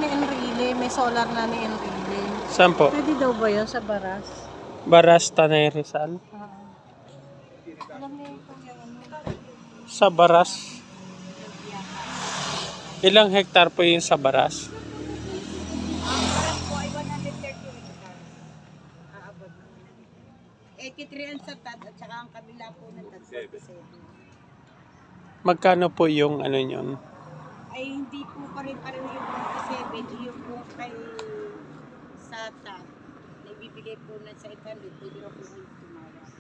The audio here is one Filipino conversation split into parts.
Enrile, may solar na ni Enrile. Saan po? Pwede daw ba yun sa Baras? Baras, Tanay Rizal. Alam niyo kung yung Sa Baras. Ilang hektar po yun sa Baras? po ay 130 hectares. Aabot. 83 ang sa tad at saka ang kabila po ng tad 47. Magkano po yung ano yun? Ay hindi po pareho yung 47, yung po kay Sata. Naibibigay po na sa 800, pwede na po kayo tumawag.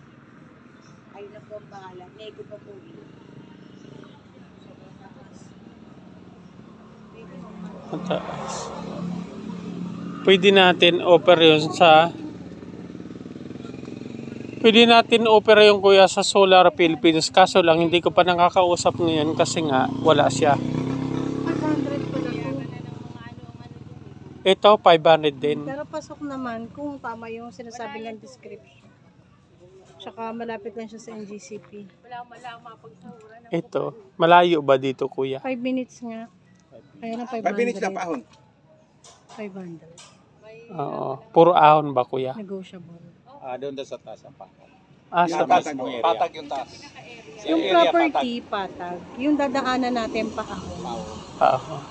Ayun na po ang bahala. Nego pa po yun. Mataas. Pwede natin offer yun sa... Pwede natin offer yung kuya sa Solar Philippines. Kaso lang, hindi ko pa nakakausap ngayon kasi nga, wala siya. 500 po na po. Ito, 500 din. Pero pasok naman kung tama yung sinasabi ng description. Tsaka malapit lang siya sa NGCP. Ito, malayo ba dito kuya? 5 minutes nga. Kaya na 500. 5 minutes na paahon. 500. Oo. Puro ahon ba kuya? Negotiable. Doon sa taas ang patag. Sa patag, mas. Patag yung taas. Yung property, patag. Yung dadaanan natin pa ako. Ahon.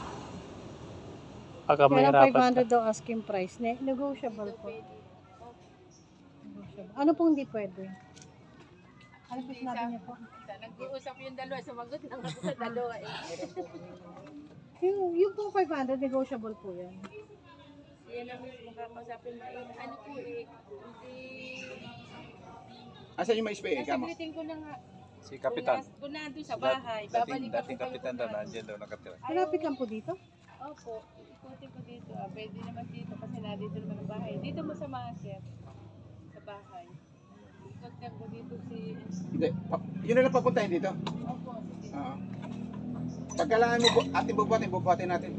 Baka may Kaya lang harapan 500 daw asking price. Negotiable po. Negotiable. Ano pong hindi pwede? Ano po sinabi niya po? Nag-uusap yung dalawa, sumagot lang ako sa dalawa eh. Yung pong 500, negotiable po yan. Yan ang mismo kakausapin na ano po eh, hindi... Asan yung mais pa eh? Kamo? Sasagutin ko na nga. Si Kapitan. Kung nandun sa bahay, babalik ako Dating Kapitan daw, nandiyan daw nakatira. Malapit lang po dito? Opo, ikutin ko dito. Pwede naman dito kasi nandito naman ang bahay. Dito mo sa market, sa bahay. Ikutin ko dito si... Hindi. Yun na lang papuntahin dito. Opo, sige. Oo. Pagkalaan mo, ating bubuhatin natin.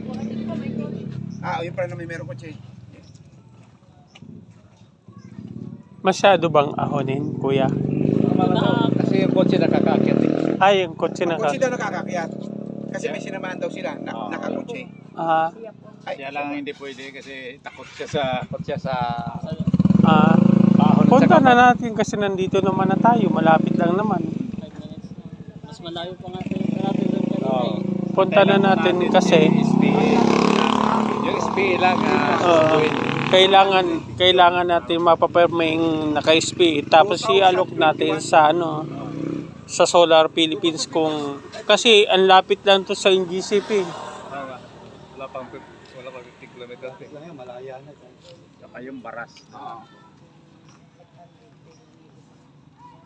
Bukatin ko, may coach. Yun pala na may meron kotse. Masyado bang ahonin kuya? Kasi yung kotse nakakakit eh. Ay, yung kotse na Ang kotse daw nakakakyat. Kasi may sinamahan daw sila, nakakotse. Siya lang hindi pwede kasi takot siya sa Punta na natin kasi nandito naman na tayo. Malapit lang naman. Mas malayo pa nga tayo natin doon. Punta na natin kasi yung SPE lang kailangan natin mapaperming naka-SPE tapos i-alok natin sa sa Solar Philippines kung kasi ang lapit lang to sa NGCP. wala pang 50 kilometers eh. Malaya na. Saka yung Baras.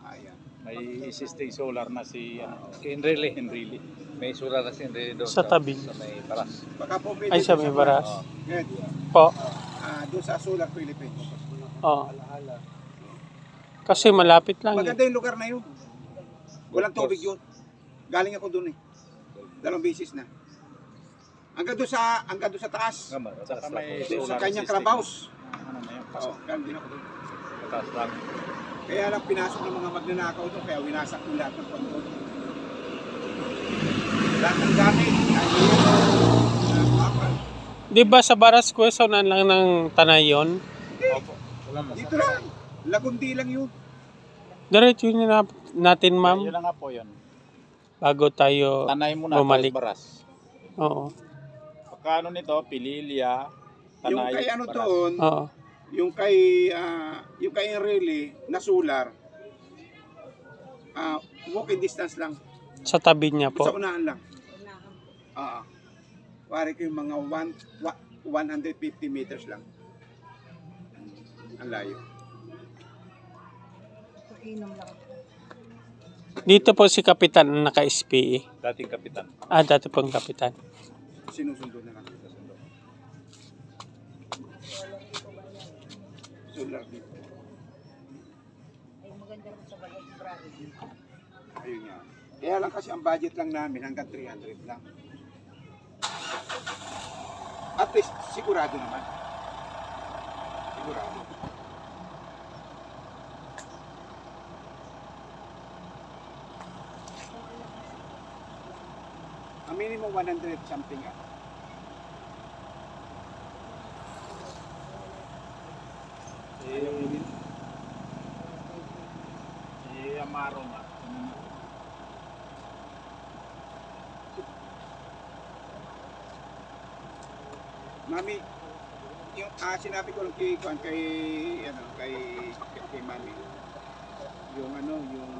Ayan. May existing solar na si Enrile. May solar na si Enrile doon Sa tabi. Sa may Baras. Baka po pwede Ay, sa doon may Baras. Ngayon, Po. doon sa Solar Philippines. Oh. Kasi malapit lang. Maganda yung lugar na yun. Walang tubig yun. Galing ako doon eh. 2 beses na. Hanggang doon sa taas. Saka may Doon sa solar kanyang system. clubhouse. Ano na yun? Galing din ako doon. Taas lang. Kaya lang pinasok ng mga magnanakaw doon, kaya winasak yung lahat ng pangkod. Lahat ng gamit. Di ba sa Baras Quezon lang ng Tanayon? Dito lang. Lagundi lang yun. Diretso yun natin ma'am Yun lang nga po yun. bago tayo Tanay mo na bumalik. Baras. Oo. Pagkano nito, Pililya, Tanay, Yung kay ano Baras. doon, Oo. yung kay Enrile na solar, walking distance lang. Sa tabi niya Sa po. unahan lang. Pare ko yung mga 150 meters lang. Ang layo. Inom lang. Dito po si Kapitan ang naka-SPE. Dating Kapitan. Dati pong Kapitan. Sinusundo na lang. Solar dito. Ay maganda rin sa bahay. Ayun nga. Kaya lang kasi ang budget lang namin hanggang 300 lang. At least sigurado naman. Sigurado. Ang minimum 100 something. Si Amaro nga. Mami, yung sinabi ko lang kay Mami. Yung ano doon.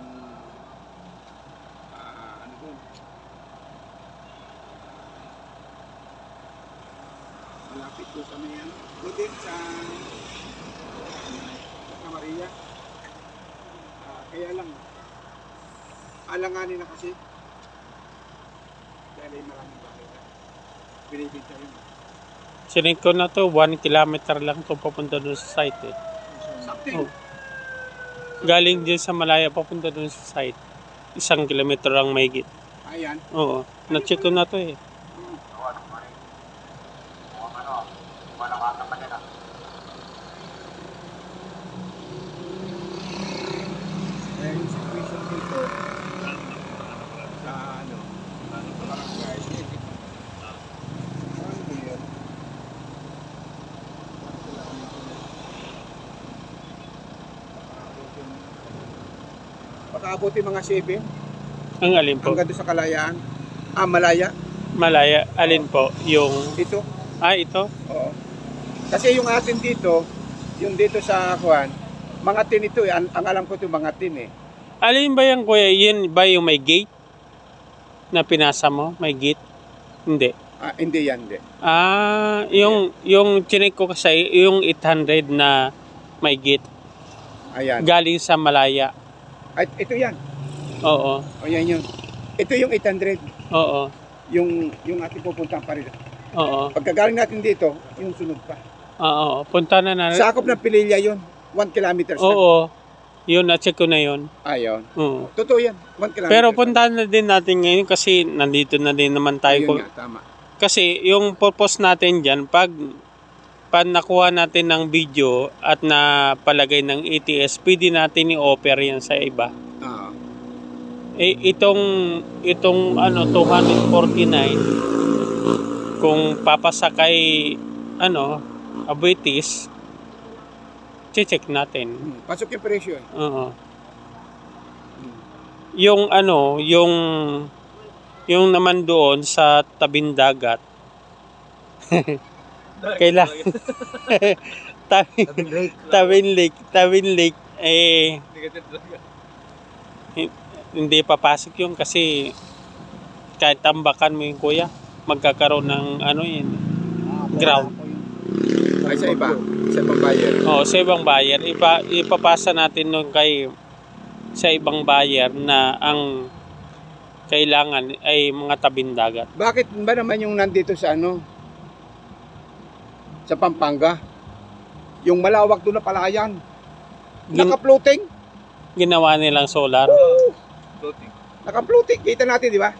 Malapit ko sa may doon din sa Maria. Kaya lang alanganin na kasi. Kaya may maraming bakit. Binibigta yun. Sinend ko na to, 1 kilometer lang to papunta doon sa site eh. Something. Oh. Galing din sa Malaya papunta doon sa site. 1 kilometer ang mahigit. Ayan. Oo, na-check ko na to eh. Yung situation dito sa barangay pagkabuti mga 7 Ang alin po? hanggang doon sa Kalayaan. Malaya. Malaya, alin po? Yung... Ito. ito? Oo. Kasi yung atin dito, yung dito sa Juan, mga tin ito eh. Ang alam ko ito mga tin eh. Alin ba yan kuya? Yun ba yung may gate? Na pinasa mo? May gate? Hindi. Hindi yan, hindi. Yung chinek ko kasi, yung 800 na may gate. Ayan. Galing sa Malaya. Ay, ito yan. Oo. O yan yun. Ito yung 800. Oo. Yung ating pupuntang Parida. Oo. Pagkagaling natin dito, yung sunod pa. Oo. Punta na na. Sakop ng Pililla yun. 1 kilometers. Oo. Yun, na-check ko na yun. Ayun. Oo. Totoo yan. 1 kilometers. Pero puntahan na din natin ngayon kasi nandito na din naman tayo. Ayun nga, tama. Kasi yung purpose natin dyan, pag nakuha natin ng video at napalagay ng ETS, pwede natin i-offer yan sa iba. Itong 249 kung papasakay Abuetis, check natin. Pasok yung presyo eh. Oo. Yung yung naman doon sa tabing dagat. Kailangan Tabing Lake hindi papasok yung kasi kahit tambakan mo yung kuya, magkakaroon ng ground. Ay sa iba, sa ibang buyer. Sa ibang buyer, ipapasa natin nun sa ibang buyer na ang kailangan ay mga tabing dagat. Bakit ba naman yung nandito sa sa Pampanga, yung malawak doon na palayan, naka-floating? Ginawa nilang solar. Naka-floating, kita natin di ba?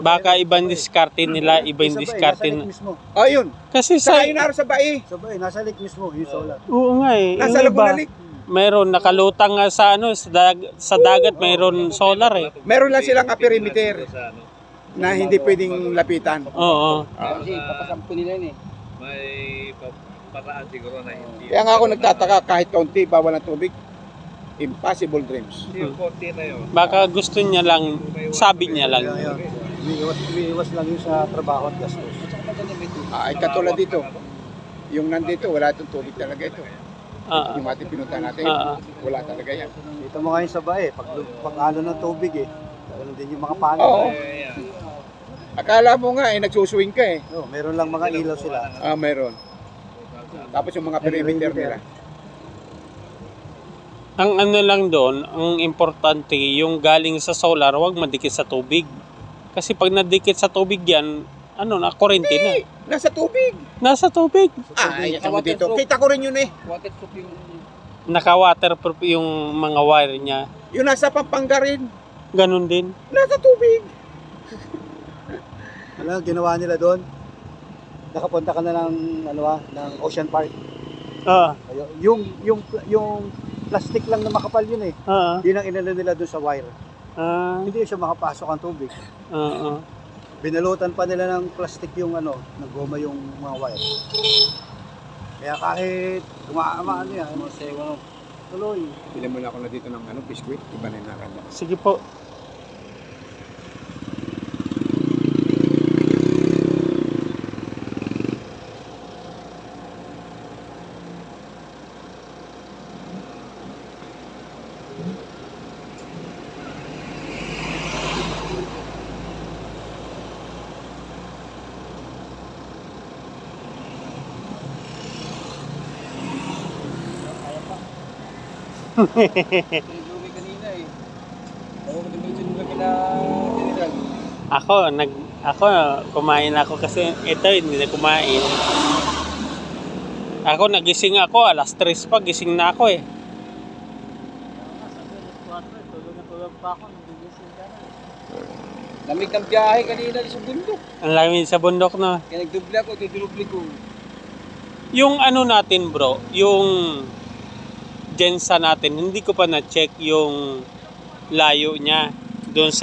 Baka ibang diskarte nila, ibang diskarte na. Ayun. Kasi Saka yun sa Bai. Sa bay, nasa lake mismo, yung solar. Oo nga eh. Nasa Yung iba, Laguna Lake. Meron nakalutang nga sa sa dagat, mayroon solar eh. Meron lang silang perimeter na hindi pwedeng lapitan. Oo. Kasi papasampo nila yun eh. May paraan siguro na hindi. Kaya nga ako nagtataka kahit kaunti, bawal ng tubig. Impossible dreams. Yung konti na yun. Baka gusto niya lang, sabi niya lang. Umiiwas lang yun sa trabaho at gastos. Ay katulad dito. Yung nandito, wala itong tubig talaga ito. Yung ating pinunta natin, wala talaga yan. Dito mo ngayon sa bay, pag ano ng tubig eh. Ganun din yung mga paano. Oo. Akala mo nga nagsuswing ka eh. No, meron lang mga ilaw sila. Meron. Tapos yung mga perimeter nila. Ang lang doon, ang importante, yung galing sa solar, huwag madikit sa tubig. Kasi pag nadikit sa tubig yan, kurente na. Nasa tubig. Nasa tubig. Ay, mo dito. Kita ko rin yun eh. Waterproof yung... Naka-waterproof yung mga wire niya. Yung nasa Pampanga rin. Ganun din. Nasa tubig. Alam, ginawa nila doon. Nakapunta ka na ng Ocean Park. Yung plastic lang na makapal yun eh. Yun ang inano nila doon sa wire. Hindi siya makapasok ang tubig. Binalutan pa nila ng plastic yung ng goma yung mga wire. Kaya kahit tuloy. Pili mo na ako na dito ng biskwit. Iba na yung nakanya. Sige po. Tinuluwi kanina eh. Oo, kanimitsin mo kami na general. Ako, kumain ako kasi ito, hindi na kumain. Ako, nagising ako, alas 3 pa, gising na ako eh. Lamig ng biyahe kanina sa bundok. Ang lamig sa bundok, no? Kaya nagdubli ako, dudulubli ko. Yung ano natin bro, yung Gensa natin, hindi ko pa na-check yung layo niya doon sa